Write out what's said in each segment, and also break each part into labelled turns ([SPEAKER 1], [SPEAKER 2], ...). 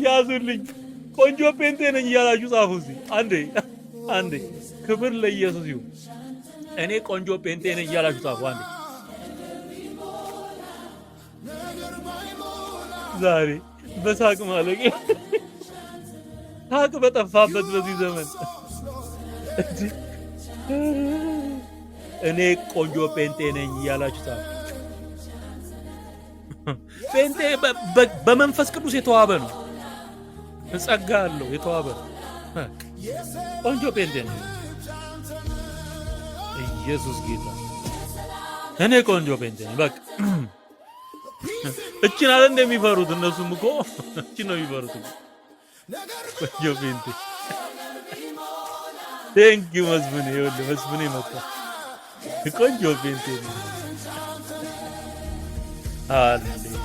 [SPEAKER 1] ያዙልኝ ቆንጆ ጴንጤ ነኝ እያላችሁ ጻፉ እስኪ አንዴ ክብር ለኢየሱስ ይሁን። እኔ ቆንጆ ጴንጤ ነኝ እያላችሁ ጻፉ አንዴ። ዛሬ በሳቅ ማለቅ ሳቅ በጠፋበት በዚህ ዘመን እኔ ቆንጆ ጴንጤ ነኝ እያላችሁ ጻፉ። ጴንጤ በመንፈስ ቅዱስ የተዋበ ነው። ጸጋ አለው፣ የተዋበ ቆንጆ ጴንጤ ነው። ኢየሱስ ጌታ። እኔ ቆንጆ ጴንጤ ነኝ። በቃ እቺን አለ እንደሚፈሩት እነሱም እኮ እቺን ነው የሚፈሩት። ቆንጆ ጴንጤ ቴንክ ዩ መስፍኔ። ይኸውልህ መስፍኔ መጣ። ቆንጆ ጴንጤ ነው። ሃሌሉያ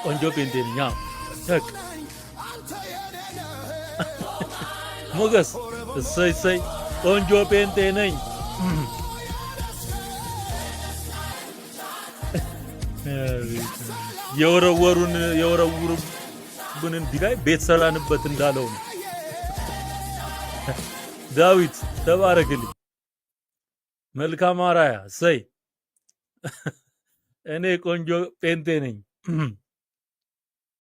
[SPEAKER 1] ቆንጆ ጴንጤ ነኝ። በቃ ሞገስ እሰይ ቆንጆ ጴንጤ ነኝ። የወረውሩብንን ድንጋይ ቤት ሰራንበት እንዳለው ነው። ዳዊት ተባረክልኝ። መልካም አራያ እሰይ። እኔ ቆንጆ ጴንጤ ነኝ።